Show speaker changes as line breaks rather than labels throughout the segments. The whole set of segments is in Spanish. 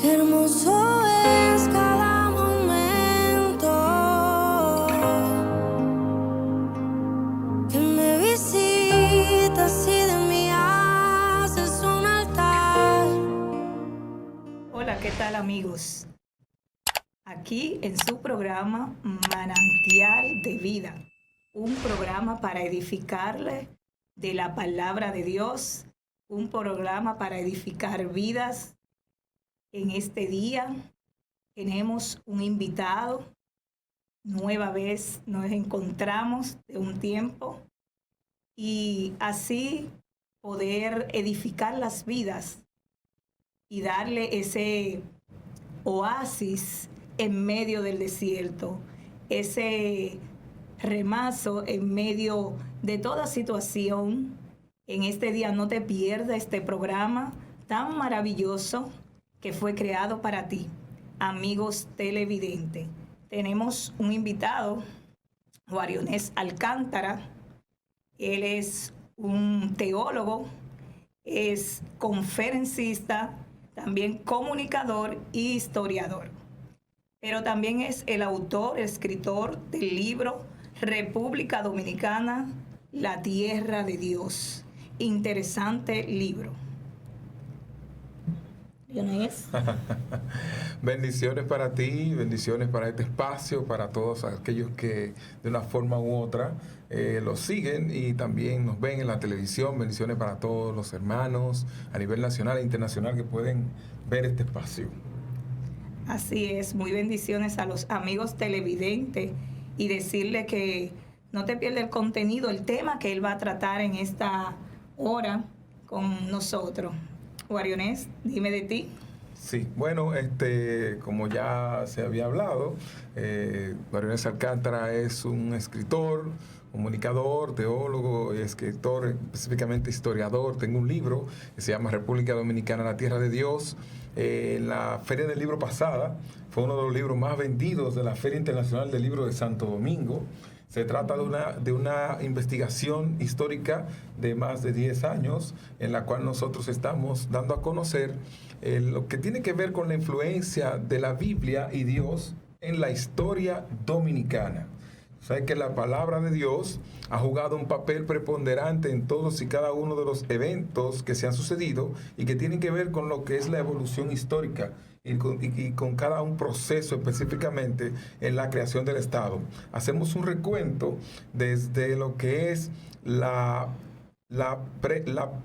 Qué hermoso es cada momento que me visitas y de mí haces un altar.
Hola, ¿qué tal, amigos? Aquí en su programa Manantial de Vida, un programa para edificarle de la palabra de Dios, un programa para edificar vidas. En este día tenemos un invitado, nueva vez nos encontramos de un tiempo y así poder edificar las vidas y darle ese oasis en medio del desierto, ese remazo en medio de toda situación. En este día no te pierdas este programa tan maravilloso que fue creado para ti, amigos televidentes. Tenemos un invitado, Guarionés Alcántara. Él es un teólogo, es conferencista, también comunicador y historiador. Pero también es el autor, escritor del libro República Dominicana, La Tierra de Dios. Interesante libro. Guarionés.
Bendiciones para ti, bendiciones para este espacio, para todos aquellos que de una forma u otra los siguen y también nos ven en la televisión. Bendiciones para todos los hermanos a nivel nacional e internacional que pueden ver este espacio.
Así es, muy bendiciones a los amigos televidentes y decirle que no te pierdas el contenido, el tema que él va a tratar en esta hora con nosotros. Guarionés, dime de ti.
Sí, bueno, como ya se había hablado, Guarionés Alcántara es un escritor, comunicador, teólogo, escritor, específicamente historiador. Tengo un libro que se llama República Dominicana, La Tierra de Dios. En la Feria del Libro pasada fue uno de los libros más vendidos de la Feria Internacional del Libro de Santo Domingo. Se trata de una investigación histórica de más de 10 años en la cual nosotros estamos dando a conocer lo que tiene que ver con la influencia de la Biblia y Dios en la historia dominicana. O sea, que la palabra de Dios ha jugado un papel preponderante en todos y cada uno de los eventos que se han sucedido y que tienen que ver con lo que es la evolución histórica y con cada un proceso específicamente en la creación del Estado. Hacemos un recuento desde lo que es la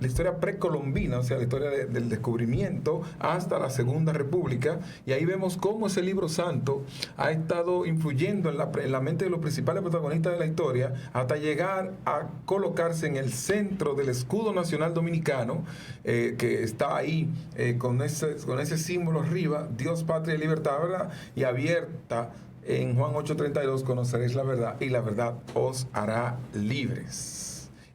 historia precolombina, o sea, la historia del descubrimiento hasta la Segunda República, y ahí vemos cómo ese libro santo ha estado influyendo en la mente de los principales protagonistas de la historia hasta llegar a colocarse en el centro del escudo nacional dominicano, que está ahí con ese símbolo arriba, Dios, patria y libertad, ¿verdad? Y abierta en Juan 8:32, conoceréis la verdad y la verdad os hará libres.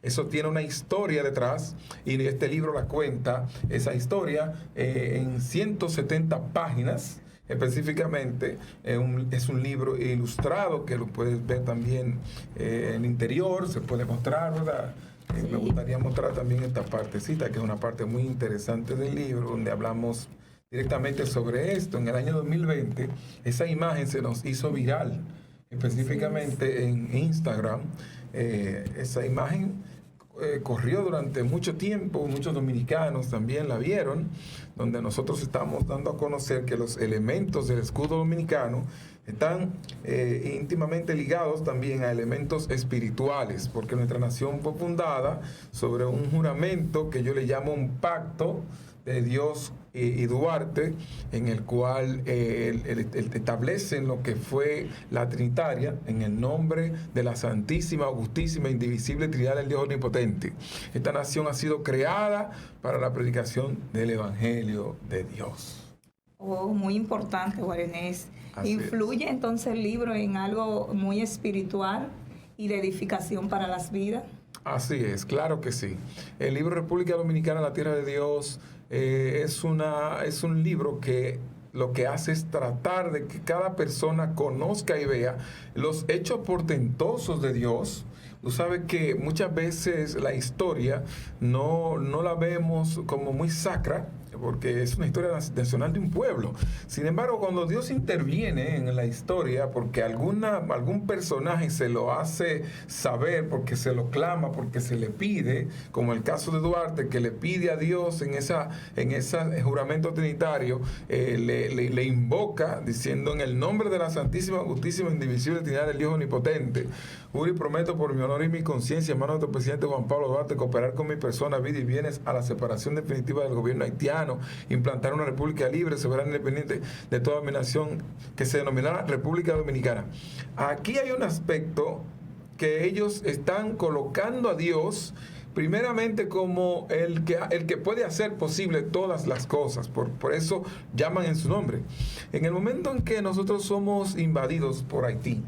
Eso tiene una historia detrás y este libro la cuenta, esa historia, en 170 páginas. Específicamente, es un libro ilustrado que lo puedes ver también en el interior, se puede mostrar, ¿verdad?
Sí.
Me gustaría mostrar también esta partecita, que es una parte muy interesante del libro, donde hablamos directamente sobre esto. En el año 2020, esa imagen se nos hizo viral, específicamente en Instagram. Esa imagen corrió durante mucho tiempo, muchos dominicanos también la vieron, donde nosotros estamos dando a conocer que los elementos del escudo dominicano están íntimamente ligados también a elementos espirituales, porque nuestra nación fue fundada sobre un juramento que yo le llamo un pacto de Dios y Duarte, en el cual establecen lo que fue la Trinitaria en el nombre de la Santísima, Augustísima, Indivisible Trinidad del Dios Omnipotente. Esta nación ha sido creada para la predicación del Evangelio de Dios.
Oh, muy importante, Guarionés.
Así
¿Influye entonces el libro en algo muy espiritual y de edificación para las vidas?
Así es, claro que sí. El libro República Dominicana, La Tierra de Dios, es un libro que lo que hace es tratar de que cada persona conozca y vea los hechos portentosos de Dios. Tú sabes que muchas veces la historia no la vemos como muy sacra, porque es una historia nacional de un pueblo. Sin embargo, cuando Dios interviene en la historia, porque algún personaje se lo hace saber, porque se lo clama, porque se le pide, como el caso de Duarte, que le pide a Dios en ese juramento trinitario, le invoca diciendo: en el nombre de la Santísima, Justísima, Indivisible Trinidad del Dios Omnipotente, juro y prometo por mi honor y mi conciencia, hermano de nuestro presidente Juan Pablo Duarte, cooperar con mi persona, vida y bienes a la separación definitiva del gobierno haitiano, implantar una república libre, soberana e independiente de toda mi nación, que se denominará República Dominicana. Aquí hay un aspecto que ellos están colocando a Dios primeramente como el que puede hacer posible todas las cosas. Por eso llaman en su nombre. En el momento en que nosotros somos invadidos por Haití,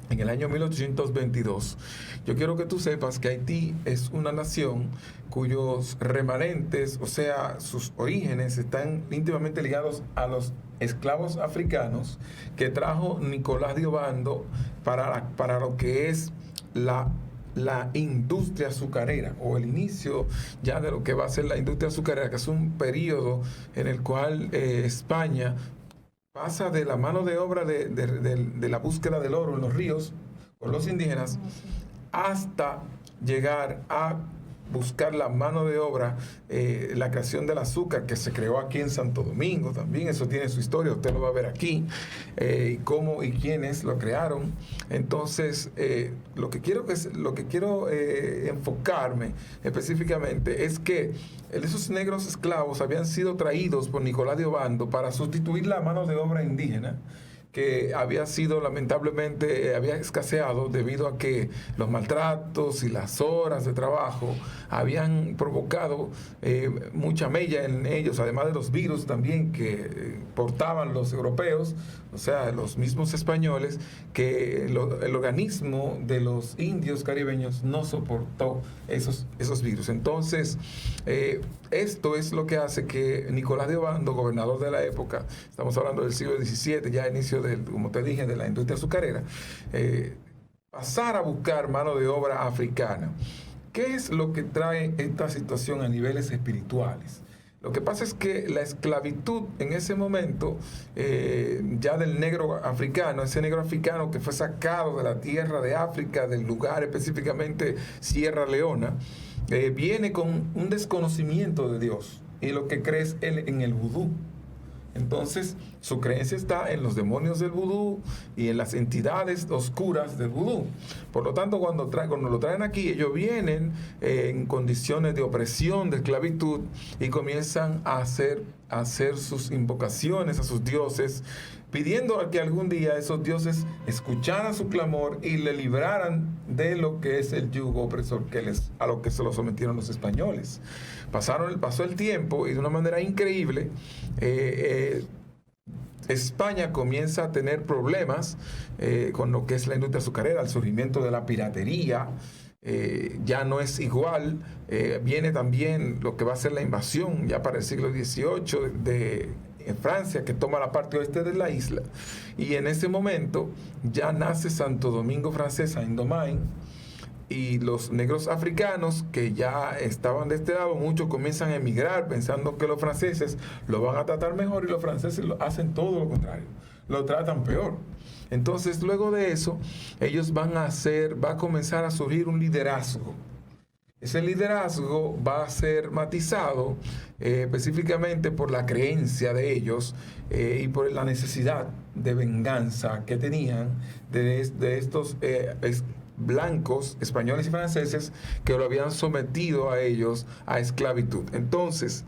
en el año 1822, yo quiero que tú sepas que Haití es una nación cuyos remanentes, o sea, sus orígenes, están íntimamente ligados a los esclavos africanos que trajo Nicolás de Obando para lo que es la industria azucarera, o el inicio ya de lo que va a ser la industria azucarera, que es un periodo en el cual España pasa de la mano de obra de la búsqueda del oro en los ríos con los indígenas hasta llegar a buscar la mano de obra, la creación del azúcar que se creó aquí en Santo Domingo también. Eso tiene su historia, usted lo va a ver aquí, y cómo y quiénes lo crearon. Entonces, lo que quiero enfocarme específicamente es que esos negros esclavos habían sido traídos por Nicolás de Obando para sustituir la mano de obra indígena, que había sido lamentablemente, había escaseado debido a que los maltratos y las horas de trabajo habían provocado mucha mella en ellos, además de los virus también que portaban los europeos, o sea, los mismos españoles, que el organismo de los indios caribeños no soportó esos virus. Entonces, esto es lo que hace que Nicolás de Obando, gobernador de la época, estamos hablando del siglo XVII, ya inicio como te dije, de la industria azucarera, pasar a buscar mano de obra africana. ¿Qué es lo que trae esta situación a niveles espirituales? Lo que pasa es que la esclavitud en ese momento, ya del negro africano, ese negro africano que fue sacado de la tierra de África, del lugar específicamente Sierra Leona, viene con un desconocimiento de Dios y lo que cree es en el vudú. Entonces, su creencia está en los demonios del vudú y en las entidades oscuras del vudú. Por lo tanto, cuando lo traen aquí, ellos vienen en condiciones de opresión, de esclavitud, y comienzan a hacer sus invocaciones a sus dioses, pidiendo que algún día esos dioses escucharan su clamor y le libraran de lo que es el yugo opresor a lo que se lo sometieron los españoles. Pasó el tiempo y de una manera increíble, España comienza a tener problemas con lo que es la industria azucarera, el surgimiento de la piratería. Ya no es igual. Viene también lo que va a ser la invasión ya para el siglo XVIII en Francia, que toma la parte oeste de la isla, y en ese momento ya nace Santo Domingo francés, Saint-Domingue, y los negros africanos que ya estaban de este lado, muchos comienzan a emigrar pensando que los franceses lo van a tratar mejor, y los franceses hacen todo lo contrario, lo tratan peor. Entonces, luego de eso, ellos va a comenzar a surgir un liderazgo. Ese liderazgo va a ser matizado específicamente por la creencia de ellos y por la necesidad de venganza que tenían de estos blancos, españoles y franceses, que lo habían sometido a ellos a esclavitud. Entonces,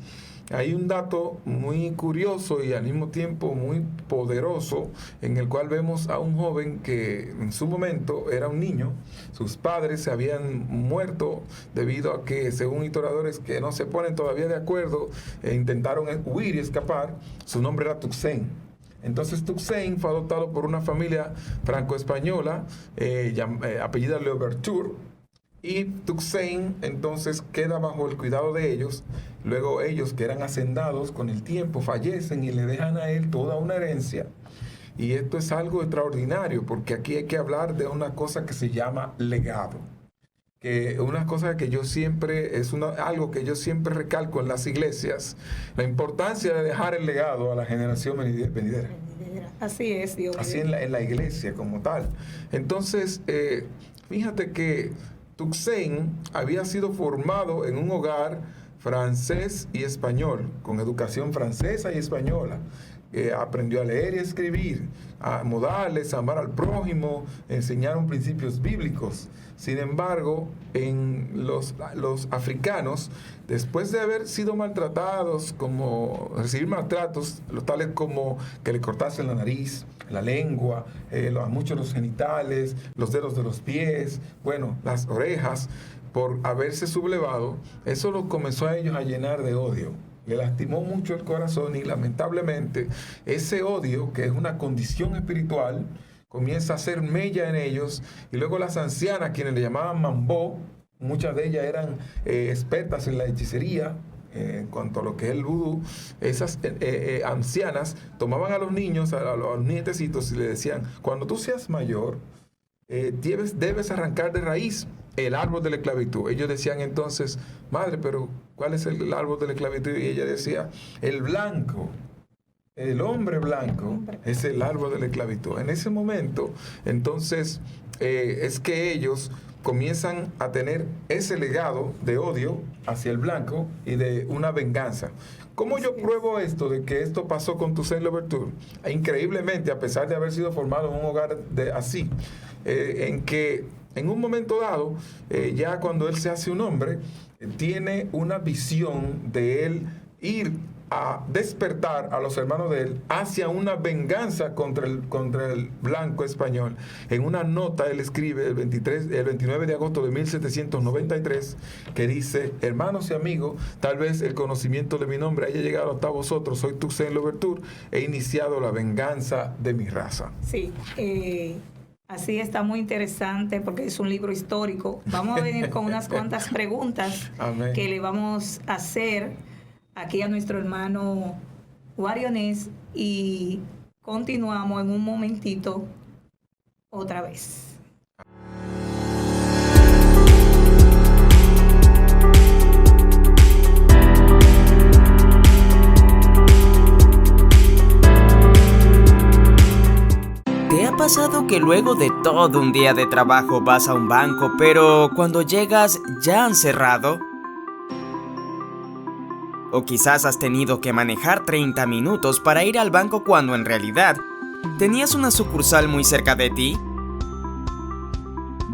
hay un dato muy curioso y al mismo tiempo muy poderoso, en el cual vemos a un joven que en su momento era un niño. Sus padres se habían muerto debido a que, según historiadores que no se ponen todavía de acuerdo, intentaron huir y escapar. Su nombre era Toussaint. Entonces Toussaint fue adoptado por una familia franco-española apellida Louverture, y Toussaint entonces queda bajo el cuidado de ellos. Luego ellos, que eran hacendados, con el tiempo fallecen y le dejan a él toda una herencia. Y esto es algo extraordinario, porque aquí hay que hablar de una cosa que se llama legado. que una cosa que yo siempre, algo que yo siempre recalco en las iglesias, la importancia de dejar el legado a la generación venidera.
Así es, Dios.
Así en la iglesia como tal. Entonces, fíjate que Toussaint había sido formado en un hogar francés y español, con educación francesa y española. Aprendió a leer y a escribir, a modales, a amar al prójimo, enseñaron principios bíblicos. Sin embargo, en los africanos, después de haber sido maltratados, recibir maltratos, tales como que le cortasen la nariz, la lengua, a muchos los genitales, los dedos de los pies, bueno, las orejas, por haberse sublevado, eso los comenzó a ellos a llenar de odio. Le lastimó mucho el corazón y lamentablemente ese odio, que es una condición espiritual, comienza a hacer mella en ellos, y luego las ancianas, quienes le llamaban Mambo, muchas de ellas eran expertas en la hechicería, en cuanto a lo que es el vudú, esas ancianas tomaban a los niños, a los nietecitos, y le decían: cuando tú seas mayor, debes arrancar de raíz el árbol de la esclavitud. Ellos decían entonces: madre, pero ¿cuál es el árbol de la esclavitud? Y ella decía: el blanco, el hombre blanco es el árbol de la esclavitud. En ese momento, entonces, es que ellos comienzan a tener ese legado de odio hacia el blanco y de una venganza. ¿Cómo yo pruebo esto, de que esto pasó con Toussaint Louverture? Increíblemente, a pesar de haber sido formado en un hogar así, en que en un momento dado, ya cuando él se hace un hombre, tiene una visión de él ir a despertar a los hermanos de él hacia una venganza contra el blanco español. En una nota él escribe el 29 de agosto de 1793, que dice: hermanos y amigos, tal vez el conocimiento de mi nombre haya llegado hasta vosotros. Soy Toussaint Louverture, he iniciado la venganza de mi raza.
Sí, así está muy interesante porque es un libro histórico. Vamos a venir con unas cuantas preguntas que le vamos a hacer aquí a nuestro hermano Guarionés, y continuamos en un momentito otra vez.
¿Te ha pasado que luego de todo un día de trabajo vas a un banco, pero cuando llegas ya han cerrado? O quizás has tenido que manejar 30 minutos para ir al banco cuando en realidad tenías una sucursal muy cerca de ti.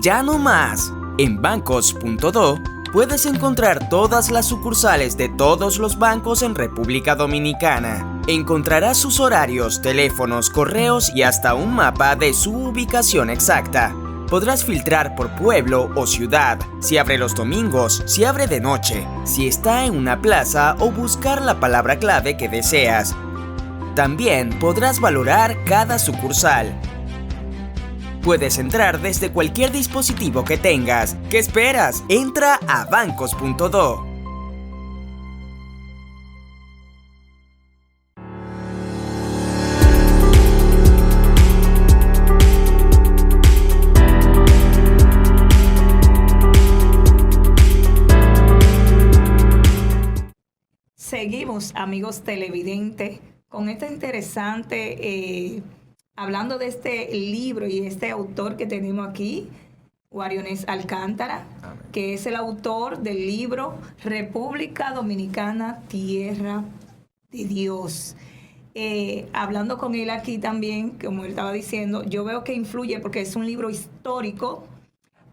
Ya no más. En bancos.do puedes encontrar todas las sucursales de todos los bancos en República Dominicana. Encontrarás sus horarios, teléfonos, correos y hasta un mapa de su ubicación exacta. Podrás filtrar por pueblo o ciudad, si abre los domingos, si abre de noche, si está en una plaza o buscar la palabra clave que deseas. También podrás valorar cada sucursal. Puedes entrar desde cualquier dispositivo que tengas. ¿Qué esperas? Entra a bancos.do.
Seguimos, amigos televidentes, con esta interesante, hablando de este libro y este autor que tenemos aquí, Guarionés Alcántara, que es el autor del libro República Dominicana, Tierra de Dios. Hablando con él aquí también, como él estaba diciendo, yo veo que influye, porque es un libro histórico,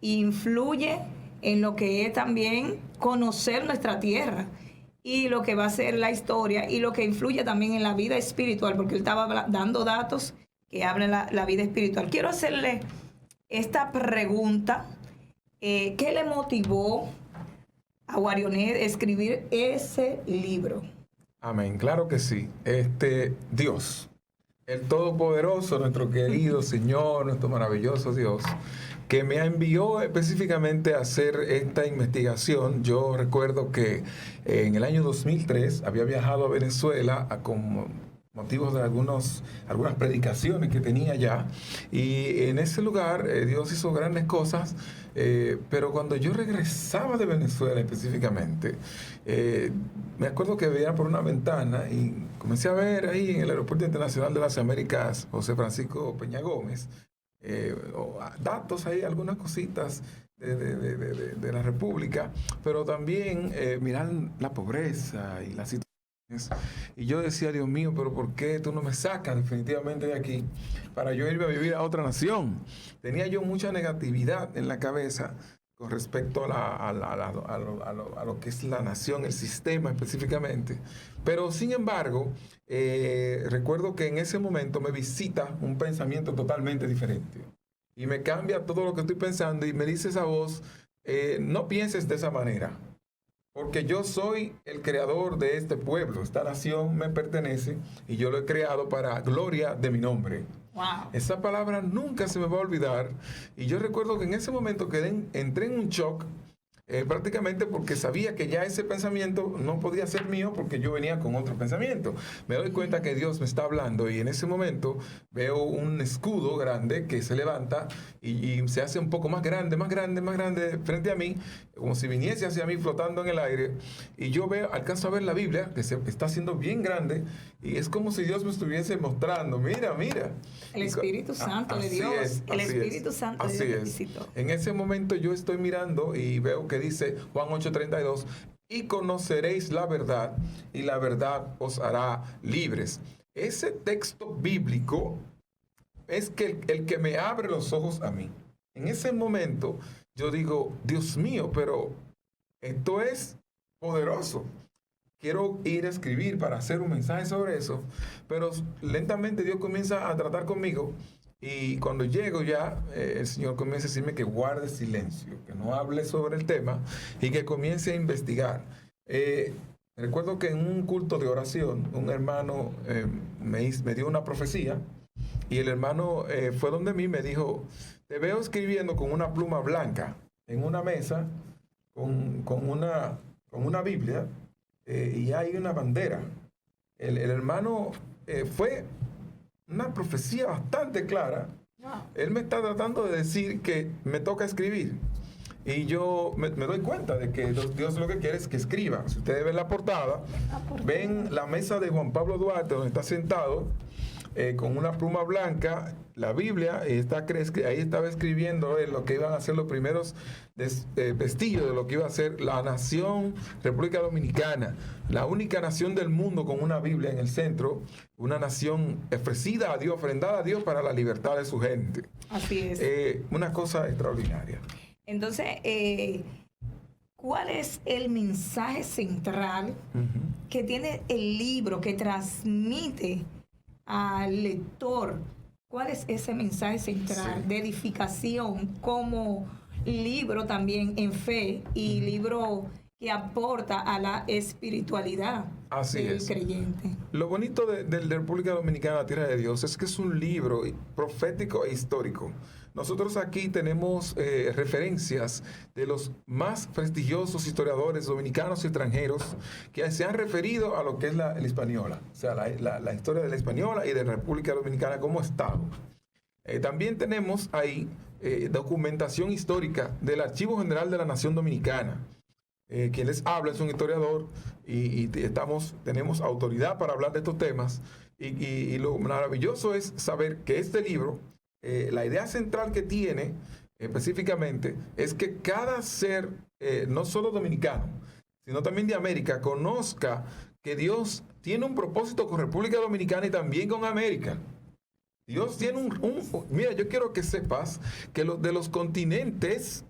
influye en lo que es también conocer nuestra tierra y lo que va a ser la historia, y lo que influye también en la vida espiritual, porque él estaba dando datos que hablan la vida espiritual. Quiero hacerle esta pregunta: ¿qué le motivó a Guarionés a escribir ese libro?
Amén, claro que sí. Dios, el Todopoderoso, nuestro querido Señor, nuestro maravilloso Dios, que me envió específicamente a hacer esta investigación. Yo recuerdo que en el año 2003 había viajado a Venezuela con motivos de algunas predicaciones que tenía ya. Y en ese lugar Dios hizo grandes cosas, pero cuando yo regresaba de Venezuela específicamente, me acuerdo que veía por una ventana y comencé a ver ahí en el Aeropuerto Internacional de las Américas, José Francisco Peña Gómez, datos ahí, algunas cositas de la República, pero también mirar la pobreza y la situación. Y yo decía, Dios mío, pero ¿por qué tú no me sacas definitivamente de aquí para yo irme a vivir a otra nación? Tenía yo mucha negatividad en la cabeza con respecto a lo que es la nación, el sistema específicamente. Pero sin embargo, recuerdo que en ese momento me visita un pensamiento totalmente diferente. Y me cambia todo lo que estoy pensando y me dice esa voz, no pienses de esa manera. Porque yo soy el creador de este pueblo, esta nación me pertenece y yo lo he creado para gloria de mi nombre.
Wow.
Esa palabra nunca se me va a olvidar y yo recuerdo que en ese momento entré en un shock, prácticamente porque sabía que ya ese pensamiento no podía ser mío porque yo venía con otro pensamiento. Me doy cuenta que Dios me está hablando y en ese momento veo un escudo grande que se levanta y se hace un poco más grande frente a mí, como si viniese hacia mí flotando en el aire. Y yo alcanzo a ver la Biblia que se está haciendo bien grande y es como si Dios me estuviese mostrando, mira.
El Espíritu Santo de Dios. El Espíritu Santo de Dios te visitó.
En ese momento yo estoy mirando y veo que dice Juan 8:32, y conoceréis la verdad, y la verdad os hará libres. Ese texto bíblico es que el que me abre los ojos a mí. En ese momento yo digo, Dios mío, pero esto es poderoso. Quiero ir a escribir para hacer un mensaje sobre eso, pero lentamente Dios comienza a tratar conmigo. Y cuando llego ya, el Señor comienza a decirme que guarde silencio, que no hable sobre el tema y que comience a investigar. Recuerdo que en un culto de oración, un hermano me dio una profecía y el hermano fue donde mí y me dijo, te veo escribiendo con una pluma blanca en una mesa con una Biblia y hay una bandera. El hermano fue una profecía bastante clara. Wow. Él me está tratando de decir que me toca escribir. Y yo me doy cuenta de que Dios lo que quiere es que escriba. Si ustedes ven la portada, ven la mesa de Juan Pablo Duarte, donde está sentado, con una pluma blanca, la Biblia, ahí estaba escribiendo lo que iban a ser los primeros vestigios de lo que iba a ser la nación República Dominicana, la única nación del mundo con una Biblia en el centro, una nación ofrecida a Dios, ofrendada a Dios para la libertad de su gente.
Así es.
Una cosa extraordinaria.
Entonces, ¿cuál es el mensaje central que tiene el libro, que transmite al lector? ¿Cuál es ese mensaje central de edificación como libro también en fe y libro que aporta a la espiritualidad del creyente?
Lo bonito de República Dominicana, la Tierra de Dios, es que es un libro profético e histórico. Nosotros aquí tenemos referencias de los más prestigiosos historiadores dominicanos y extranjeros que se han referido a lo que es la Hispaniola, o sea, la historia de la Hispaniola y de la República Dominicana como Estado. También tenemos ahí documentación histórica del Archivo General de la Nación Dominicana. Quien les habla es un historiador y tenemos autoridad para hablar de estos temas. Y lo maravilloso es saber que este libro, la idea central que tiene específicamente es que cada ser, no solo dominicano, sino también de América, conozca que Dios tiene un propósito con República Dominicana y también con América. Dios tiene mira, yo quiero que sepas que de los continentes,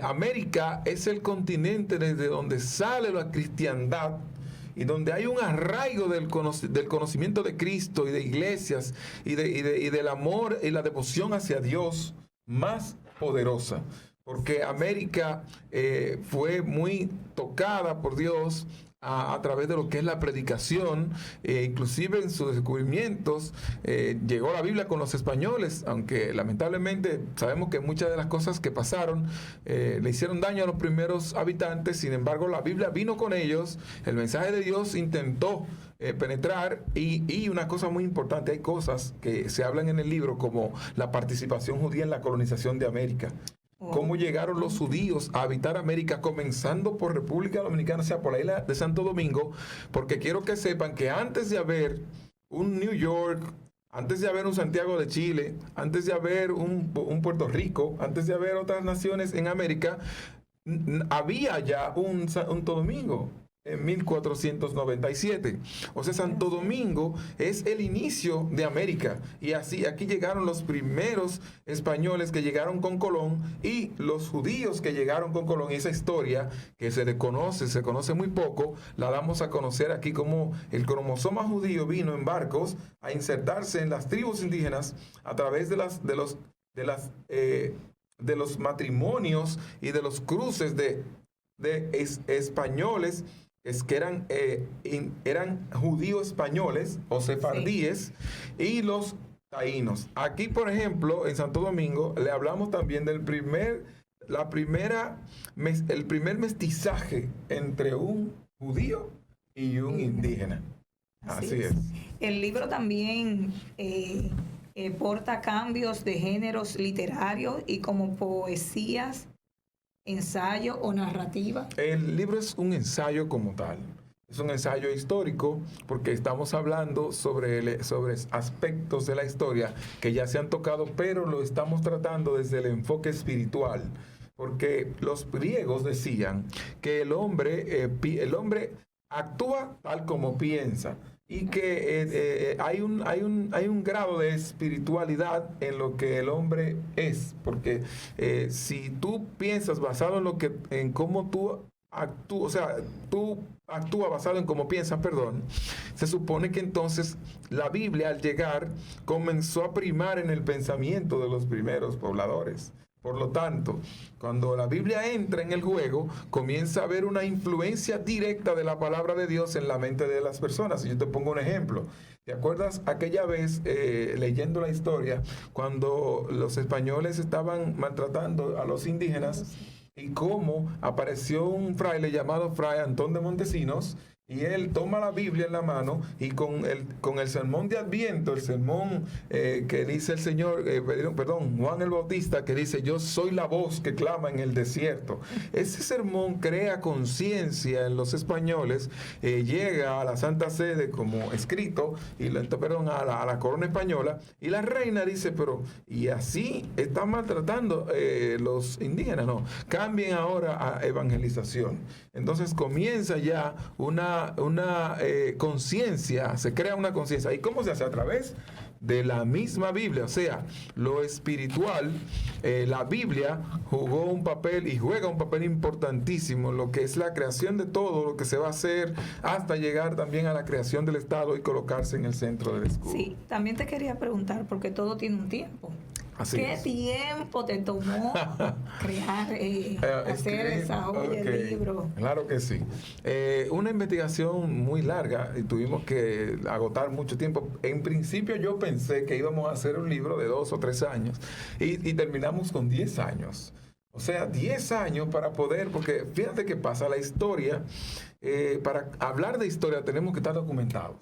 América es el continente desde donde sale la cristiandad y donde hay un arraigo del conocimiento de Cristo y de iglesias y del amor y la devoción hacia Dios más poderosa. Porque América fue muy tocada por Dios a través de lo que es la predicación, inclusive en sus descubrimientos. Llegó la Biblia con los españoles, aunque lamentablemente sabemos que muchas de las cosas que pasaron le hicieron daño a los primeros habitantes. Sin embargo, la Biblia vino con ellos, el mensaje de Dios intentó penetrar, y una cosa muy importante, hay cosas que se hablan en el libro como la participación judía en la colonización de América. Cómo llegaron los judíos a habitar América, comenzando por República Dominicana, o sea, por la isla de Santo Domingo, porque quiero que sepan que antes de haber un New York, antes de haber un Santiago de Chile, antes de haber un Puerto Rico, antes de haber otras naciones en América, había ya un Santo Domingo. En 1497. O sea, Santo Domingo es el inicio de América. Y así, aquí llegaron los primeros españoles que llegaron con Colón y los judíos que llegaron con Colón. Y esa historia que se conoce muy poco, la damos a conocer aquí, como el cromosoma judío vino en barcos a insertarse en las tribus indígenas a través de los matrimonios y de los cruces de españoles que eran judíos españoles o sefardíes, y los taínos. Aquí, por ejemplo, en Santo Domingo, le hablamos también del primer mestizaje entre un judío y un indígena. Así es.
El libro también porta cambios de géneros literarios y como poesías, ensayo o narrativa.
El libro es un ensayo como tal. Es un ensayo histórico porque estamos hablando sobre aspectos de la historia que ya se han tocado, pero lo estamos tratando desde el enfoque espiritual. Porque los griegos decían que el hombre actúa tal como piensa, y que hay un grado de espiritualidad en lo que el hombre es, porque si tú piensas basado en cómo tú actúas, o sea, tú actúas basado en cómo piensas, se supone que entonces la Biblia, al llegar, comenzó a primar en el pensamiento de los primeros pobladores. Por lo tanto, cuando la Biblia entra en el juego, comienza a haber una influencia directa de la palabra de Dios en la mente de las personas. Y yo te pongo un ejemplo. ¿Te acuerdas aquella vez, leyendo la historia, cuando los españoles estaban maltratando a los indígenas, y cómo apareció un fraile llamado Fray Antón de Montesinos, y él toma la Biblia en la mano, y con el sermón de Adviento, el sermón que dice el Señor, Juan el Bautista, que dice: yo soy la voz que clama en el desierto. Ese sermón crea conciencia en los españoles, llega a la Santa Sede como escrito, a la corona española, y la reina dice: pero, y así están maltratando los indígenas, no, cambien ahora a evangelización. Entonces comienza ya una conciencia, se crea una conciencia. ¿Y cómo se hace? A través de la misma Biblia, o sea, lo espiritual. La Biblia jugó un papel y juega un papel importantísimo en lo que es la creación de todo lo que se va a hacer, hasta llegar también a la creación del Estado y colocarse en el centro del escudo.
Sí, también te quería preguntar, porque todo tiene un tiempo. ¿Qué tiempo te tomó crear, hacer esa joya del libro?
Claro que sí. Una investigación muy larga, y tuvimos que agotar mucho tiempo. En principio yo pensé que íbamos a hacer un libro de 2 o 3 años, y terminamos con 10 años. O sea, 10 años para poder, porque fíjate qué pasa, la historia, para hablar de historia tenemos que estar documentados.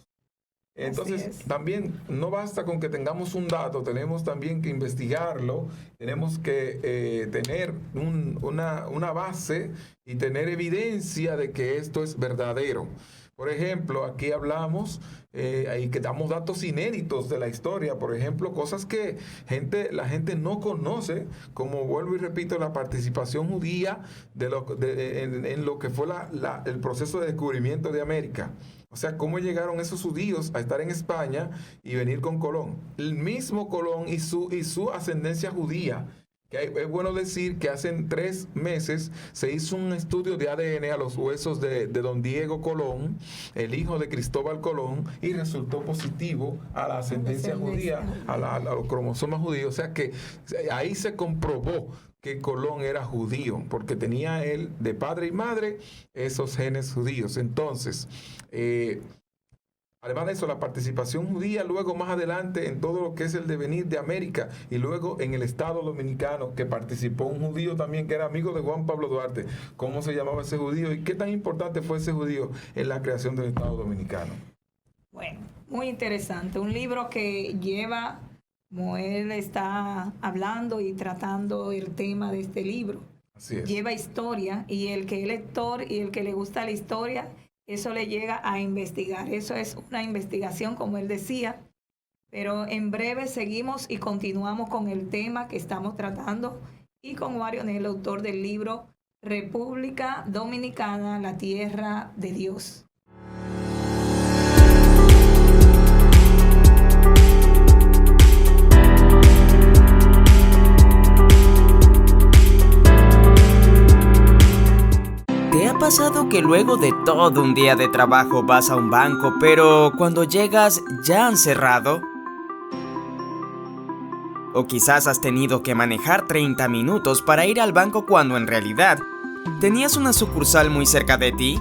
Entonces, también no basta con que tengamos un dato, tenemos también que investigarlo, tenemos que tener una base y tener evidencia de que esto es verdadero. Por ejemplo, aquí hablamos y que damos datos inéditos de la historia, por ejemplo, cosas que la gente no conoce, como vuelvo y repito, la participación judía en lo que fue el proceso de descubrimiento de América. O sea, cómo llegaron esos judíos a estar en España y venir con Colón. El mismo Colón y su ascendencia judía. Que es bueno decir que hace 3 meses se hizo un estudio de ADN a los huesos de don Diego Colón, el hijo de Cristóbal Colón, y resultó positivo a la ascendencia judía, a los cromosomas judíos. O sea que ahí se comprobó que Colón era judío, porque tenía él de padre y madre esos genes judíos. Entonces, además de eso, la participación judía luego más adelante en todo lo que es el devenir de América y luego en el Estado Dominicano, que participó un judío también que era amigo de Juan Pablo Duarte. ¿Cómo se llamaba ese judío y qué tan importante fue ese judío en la creación del Estado Dominicano?
Bueno, muy interesante. Un libro que lleva, como él está hablando y tratando el tema de este libro,
Así es.
lleva historia, y el que es lector y el que le gusta la historia, eso le llega a investigar. Eso es una investigación, como él decía, pero en breve seguimos y continuamos con el tema que estamos tratando y con Wario Nel, el autor del libro República Dominicana, la tierra de Dios.
¿Te ha pasado que luego de todo un día de trabajo vas a un banco, pero cuando llegas ya han cerrado? O quizás has tenido que manejar 30 minutos para ir al banco cuando en realidad tenías una sucursal muy cerca de ti.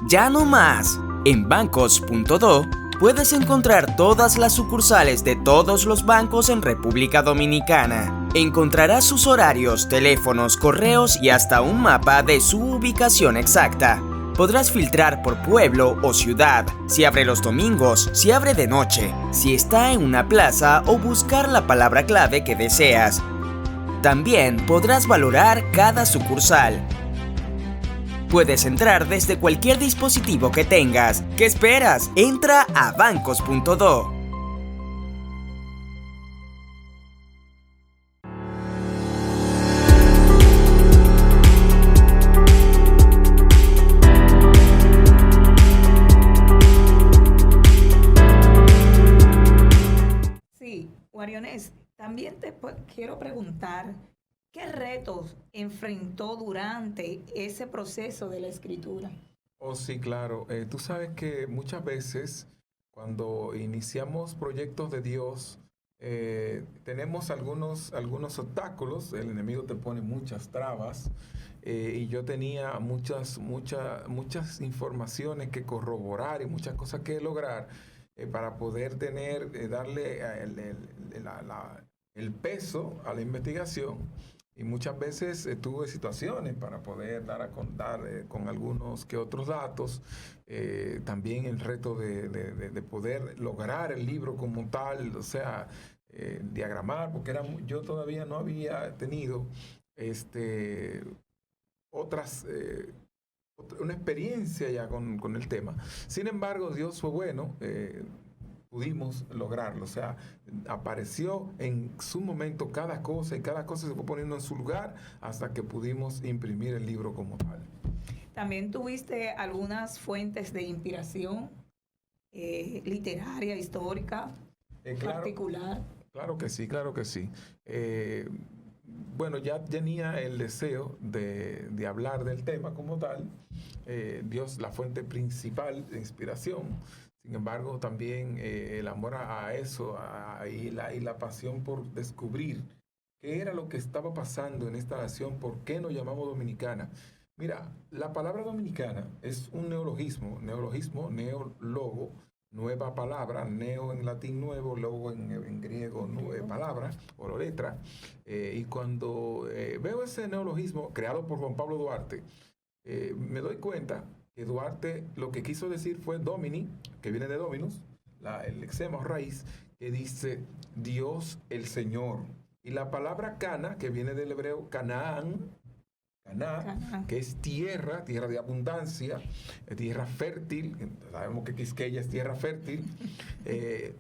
Ya no más. En bancos.do puedes encontrar todas las sucursales de todos los bancos en República Dominicana. Encontrarás sus horarios, teléfonos, correos y hasta un mapa de su ubicación exacta. Podrás filtrar por pueblo o ciudad, si abre los domingos, si abre de noche, si está en una plaza o buscar la palabra clave que deseas. También podrás valorar cada sucursal. Puedes entrar desde cualquier dispositivo que tengas. ¿Qué esperas? Entra a bancos.do.
Sí, Guariones, también quiero preguntar, ¿qué retos enfrentó durante ese proceso de la escritura?
Oh, sí, claro. Tú sabes que muchas veces cuando iniciamos proyectos de Dios, tenemos algunos obstáculos, el enemigo te pone muchas trabas, y yo tenía muchas informaciones que corroborar y muchas cosas que lograr para poder darle el peso a la investigación. Y muchas veces tuve situaciones para poder dar a contar con algunos que otros datos. También el reto de poder lograr el libro como tal, o sea, diagramar, porque yo todavía no había tenido una experiencia ya con el tema. Sin embargo, Dios fue bueno. Pudimos lograrlo, o sea, apareció en su momento cada cosa y cada cosa se fue poniendo en su lugar hasta que pudimos imprimir el libro como tal.
¿También tuviste algunas fuentes de inspiración literaria, histórica, particular?
Claro que sí, claro que sí. Bueno, ya tenía el deseo de hablar del tema como tal. Dios, la fuente principal de inspiración. Sin embargo, también el amor a eso y la pasión por descubrir qué era lo que estaba pasando en esta nación, por qué nos llamamos dominicana. Mira, la palabra dominicana es un neologismo, neologo, nueva palabra, neo en latín nuevo, logo en griego, nueva palabra o letra. Y cuando veo ese neologismo creado por Juan Pablo Duarte, me doy cuenta que Duarte lo que quiso decir fue domini, que viene de dominus, el lexema o raíz, que dice Dios el Señor. Y la palabra cana, que viene del hebreo Canaán, que es tierra de abundancia, tierra fértil. Sabemos que Quisqueya es tierra fértil.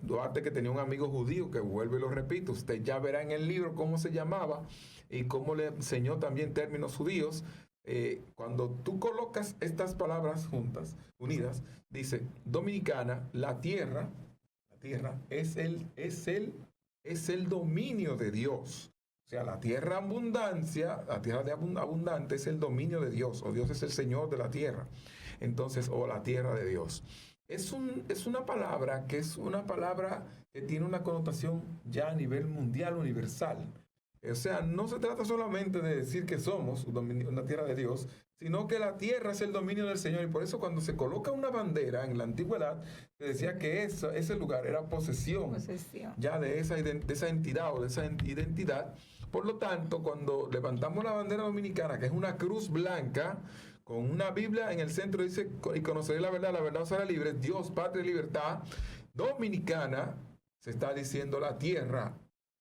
Duarte, que tenía un amigo judío, que vuelvo y lo repito, usted ya verá en el libro cómo se llamaba y cómo le enseñó también términos judíos. Cuando tú colocas estas palabras juntas, unidas, dice dominicana, la tierra es el dominio de Dios. O sea, la tierra abundancia, la tierra de abundante es el dominio de Dios, o Dios es el Señor de la tierra. Entonces, o la tierra de Dios. Es una palabra que tiene una connotación ya a nivel mundial, universal. O sea, no se trata solamente de decir que somos una tierra de Dios, sino que la tierra es el dominio del Señor. Y por eso cuando se coloca una bandera en la antigüedad, se decía que ese lugar era posesión ya de esa entidad o de esa identidad. Por lo tanto, cuando levantamos la bandera dominicana, que es una cruz blanca, con una Biblia en el centro, dice, y conoceré la verdad os hará libres, Dios, patria y libertad, dominicana, se está diciendo la tierra.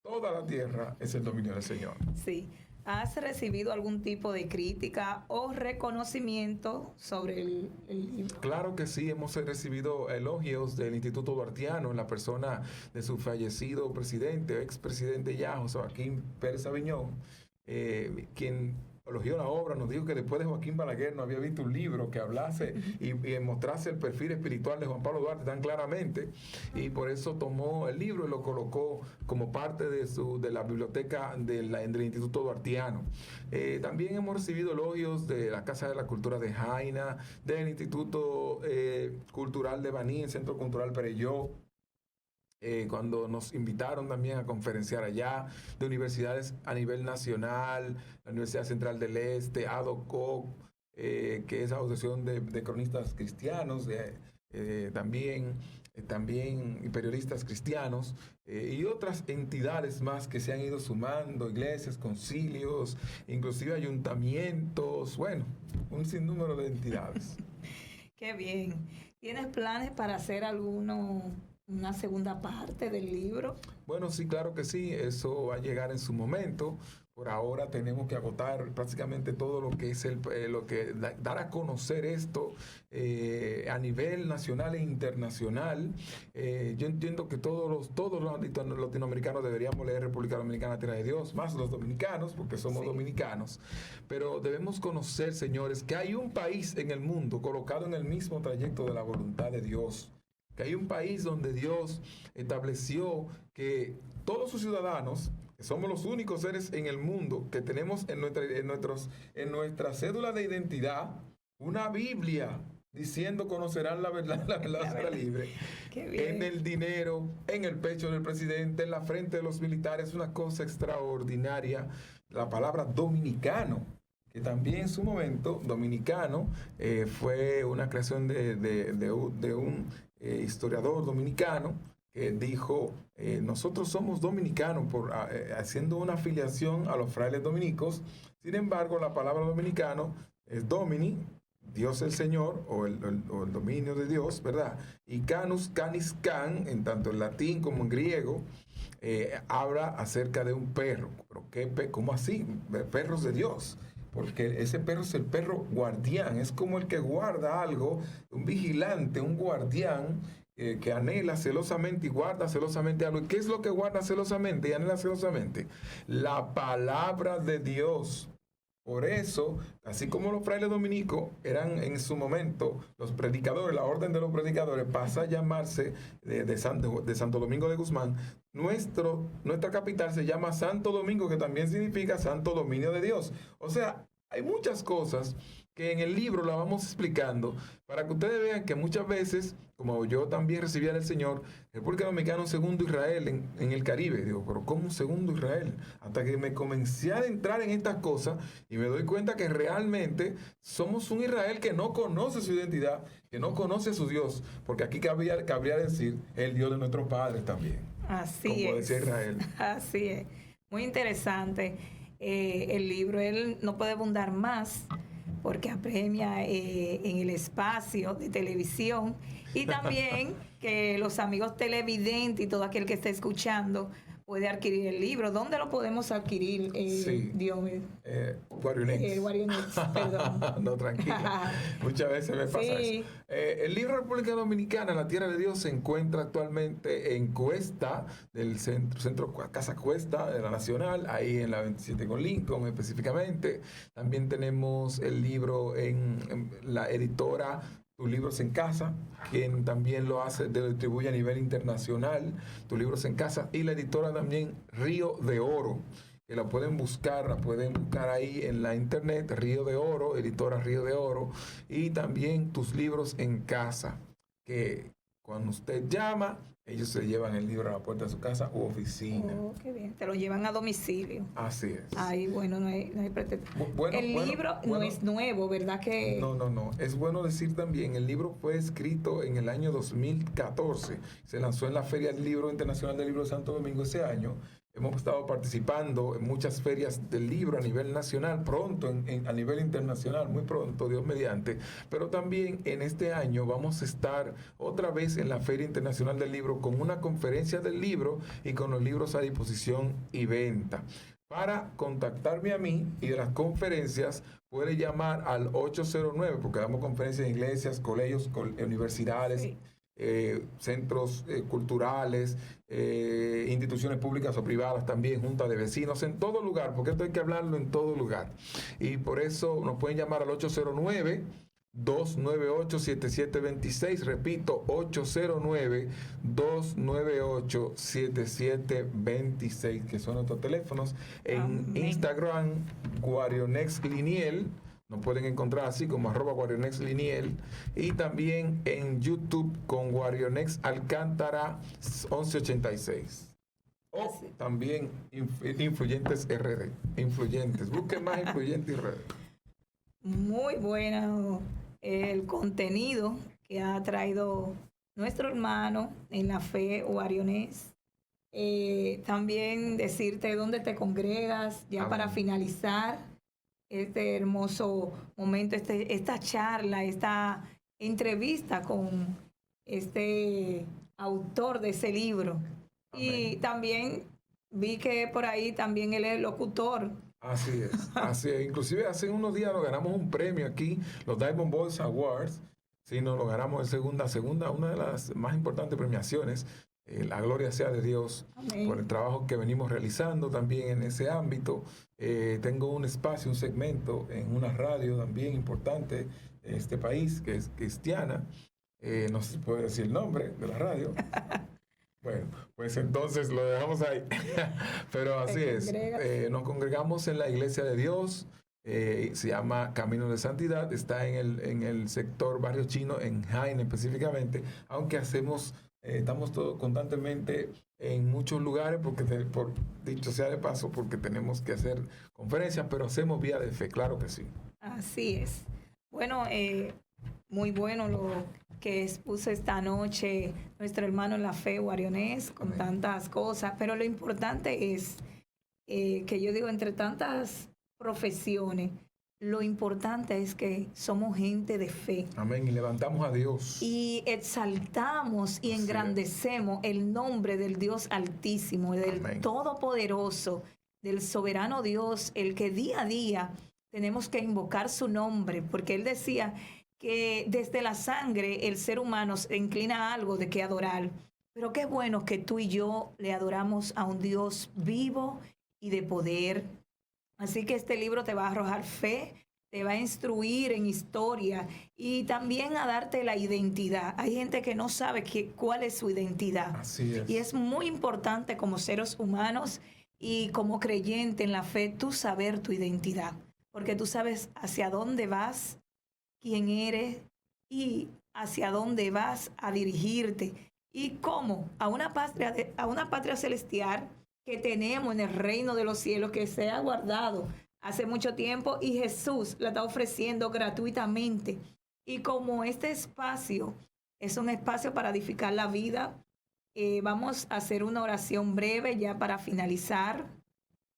Toda la tierra es el dominio del Señor.
Sí. ¿Has recibido algún tipo de crítica o reconocimiento sobre el libro?
Claro que sí, hemos recibido elogios del Instituto Duartiano en la persona de su fallecido presidente, expresidente ya, José Joaquín Pérez Aviñón, quien elogió la obra, nos dijo que después de Joaquín Balaguer no había visto un libro que hablase y mostrase el perfil espiritual de Juan Pablo Duarte tan claramente, y por eso tomó el libro y lo colocó como parte de la biblioteca del Instituto Duartiano. También hemos recibido elogios de la Casa de la Cultura de Jaina, del Instituto Cultural de Baní, el Centro Cultural Perelló, cuando nos invitaron también a conferenciar allá, de universidades a nivel nacional, la Universidad Central del Este, ADOCOC, que es la Asociación de Cronistas Cristianos, también periodistas cristianos, y otras entidades más que se han ido sumando, iglesias, concilios, inclusive ayuntamientos, bueno, un sinnúmero de entidades.
Qué bien. ¿Tienes planes para hacer una segunda parte del libro?
Bueno, sí, claro que sí, eso va a llegar en su momento. Por ahora tenemos que agotar prácticamente todo lo que es dar a conocer esto a nivel nacional e internacional. Yo entiendo que todos los latinoamericanos deberíamos leer República Dominicana, Tierra de Dios, más los dominicanos, porque somos dominicanos. Pero debemos conocer, señores, que hay un país en el mundo colocado en el mismo trayecto de la voluntad de Dios. Que hay un país donde Dios estableció que todos sus ciudadanos, que somos los únicos seres en el mundo que tenemos en nuestra cédula de identidad una Biblia diciendo conocerán la verdad será libre. En el dinero, en el pecho del presidente, en la frente de los militares, una cosa extraordinaria. La palabra dominicano, que también en su momento, dominicano, fue una creación de un historiador dominicano que dijo, nosotros somos dominicanos haciendo una afiliación a los frailes dominicos. Sin embargo, la palabra dominicano es domini, Dios el Señor, o el dominio de Dios, ¿verdad? Y canus, canis, can, en tanto en latín como en griego, habla acerca de un perro. ¿Pero cómo así? Perros de Dios. Porque ese perro es el perro guardián, es como el que guarda algo, un vigilante, un guardián que anhela celosamente y guarda celosamente algo. ¿Y qué es lo que guarda celosamente y anhela celosamente? La palabra de Dios. Por eso, así como los frailes dominicos eran en su momento los predicadores, la orden de los predicadores pasa a llamarse de Santo Domingo de Guzmán, nuestra capital se llama Santo Domingo, que también significa Santo Dominio de Dios. O sea, hay muchas cosas que en el libro la vamos explicando para que ustedes vean que muchas veces, como yo también recibía del Señor, República Dominicana un segundo Israel en el Caribe. Digo, pero ¿cómo un segundo Israel? Hasta que me comencé a adentrar en estas cosas y me doy cuenta que realmente somos un Israel que no conoce su identidad, que no conoce a su Dios, porque aquí cabría decir el Dios de nuestros padres también.
Así
como
es.
decía Israel.
Así es. Muy interesante el libro. Él no puede abundar más porque apremia en el espacio de televisión, y también que los amigos televidentes y todo aquel que esté escuchando puede adquirir el libro. ¿Dónde lo podemos adquirir, Diomedes?
Guarionex.
Guarionex, perdón.
No, tranquila. Muchas veces me pasa eso. El libro República Dominicana, La Tierra de Dios, se encuentra actualmente en Cuesta, del centro Casa Cuesta de la Nacional, ahí en la 27 con Lincoln específicamente. También tenemos el libro en la editora Tus Libros en Casa, quien también lo distribuye a nivel internacional, Tus Libros en Casa, y la editora también Río de Oro, que la pueden buscar ahí en la internet, Río de Oro, editora Río de Oro, y también Tus Libros en Casa, que Cuando usted llama, ellos se llevan el libro a la puerta de su casa u oficina.
Oh, qué bien. Te lo llevan a domicilio.
Así es.
Ay, bueno, no hay pretexto.
Bueno,
El
bueno,
libro no
bueno.
es nuevo, ¿verdad? Que
No. Es bueno decir también, el libro fue escrito en el año 2014. Se lanzó en la Feria del Libro Internacional del Libro de Santo Domingo ese año. Hemos estado participando en muchas ferias del libro a nivel nacional, pronto a nivel internacional, muy pronto, Dios mediante. Pero también en este año vamos a estar otra vez en la Feria Internacional del Libro con una conferencia del libro y con los libros a disposición y venta. Para contactarme a mí y de las conferencias, puede llamar al 809, porque damos conferencias en iglesias, colegios, universidades,
sí.
Centros culturales, instituciones públicas o privadas también, juntas de vecinos, en todo lugar, porque esto hay que hablarlo en todo lugar. Y por eso nos pueden llamar al 809-298-7726, repito, 809-298-7726, que son nuestros teléfonos. En
Amén.
Instagram, GuarioNexLiniel, nos pueden encontrar así como @GuarioNexLiniel, y también en YouTube con GuarioNex Alcántara 1186. O
Así.
también Influyentes RD. Influyentes. Busquen más Influyentes RD.
muy bueno el contenido que ha traído nuestro hermano en la fe guarionés. También decirte dónde te congregas, ya
Amén.
para finalizar este hermoso momento, esta charla, esta entrevista con este autor de ese libro. Y
Amén.
también vi que por ahí también él es locutor.
Así es, así es. Inclusive hace unos días nos ganamos un premio aquí, los Diamond Boys Awards. Sí, nos lo ganamos en segunda, una de las más importantes premiaciones. La gloria sea de Dios.
Amén.
Por el trabajo que venimos realizando también en ese ámbito. Tengo un espacio, un segmento en una radio también importante en este país, que es cristiana. No se puede decir el nombre de la radio. Bueno, pues entonces lo dejamos ahí. Pero así
¿Te
es.
congregas?
Nos congregamos en la Iglesia de Dios. Se llama Camino de Santidad. Está en el sector Barrio Chino, en Jaén específicamente. Aunque estamos todos constantemente en muchos lugares, porque por dicho sea de paso, porque tenemos que hacer conferencias, pero hacemos vía de fe, claro que sí.
Así es. Bueno, muy bueno lo que expuso esta noche nuestro hermano en la fe guarionés, con
Amén.
tantas cosas, pero lo importante es que yo digo, entre tantas profesiones, lo importante es que somos gente de fe
Amén. Y levantamos a Dios.
y exaltamos y
Así es.
engrandecemos el nombre del Dios Altísimo, del
Amén.
Todopoderoso, del soberano Dios, el que día a día tenemos que invocar su nombre, porque él decía que desde la sangre el ser humano se inclina a algo de que adorar. Pero qué bueno que tú y yo le adoramos a un Dios vivo y de poder. Así que este libro te va a arrojar fe, te va a instruir en historia y también a darte la identidad. Hay gente que no sabe cuál es su identidad.
Así es.
Y es muy importante como seres humanos y como creyente en la fe, tú saber tu identidad. Porque tú sabes hacia dónde vas, quién eres y hacia dónde vas a dirigirte. Y cómo a una patria celestial que tenemos en el reino de los cielos, que se ha guardado hace mucho tiempo y Jesús la está ofreciendo gratuitamente. Y como este espacio es un espacio para edificar la vida, vamos a hacer una oración breve ya para finalizar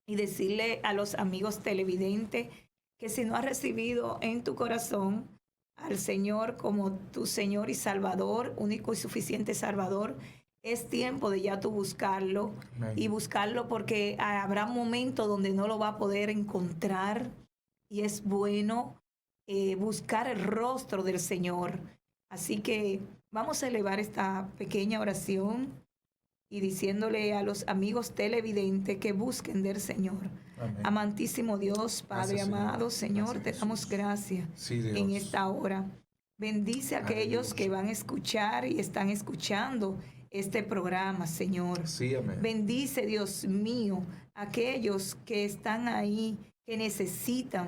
y decirle a los amigos televidentes que si no has recibido en tu corazón al Señor como tu Señor y Salvador, único y suficiente Salvador, es tiempo de ya tú buscarlo.
Amén.
Y buscarlo porque habrá momentos donde no lo va a poder encontrar y es bueno buscar el rostro del Señor. Así que vamos a elevar esta pequeña oración y diciéndole a los amigos televidentes que busquen del Señor.
Amén.
Amantísimo Dios, Padre
Gracias, Señor.
amado, Señor,
Gracias,
te damos
Jesús.
gracias
Sí, Dios.
en esta hora. Bendice a aquellos
Aleluya.
que van a escuchar y están escuchando este programa, Señor.
Sí, amén.
Bendice, Dios mío, a aquellos que están ahí, que necesitan,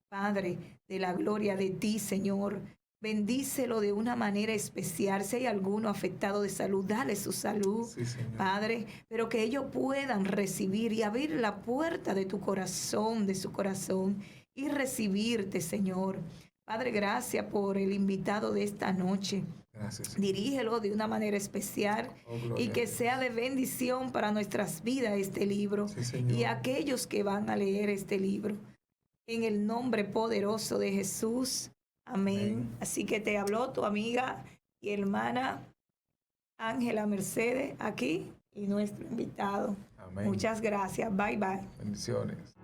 Padre, de la gloria de ti, Señor. Bendícelo de una manera especial. Si hay alguno afectado de salud, dale su salud,
Sí, Señor.
Padre, pero que ellos puedan recibir y abrir la puerta de tu corazón, de su corazón, y recibirte, Señor. Padre, gracias por el invitado de esta noche.
Gracias, Señor.
Dirígelo de una manera especial
Oh, gloria
y
a
que
Dios.
sea de bendición para nuestras vidas este libro
Sí, Señor.
y aquellos que van a leer este libro. En el nombre poderoso de Jesús. Amén.
Amén.
Así que te habló tu amiga y hermana Ángela Mercedes aquí y nuestro invitado.
Amén.
Muchas gracias. Bye bye.
Bendiciones.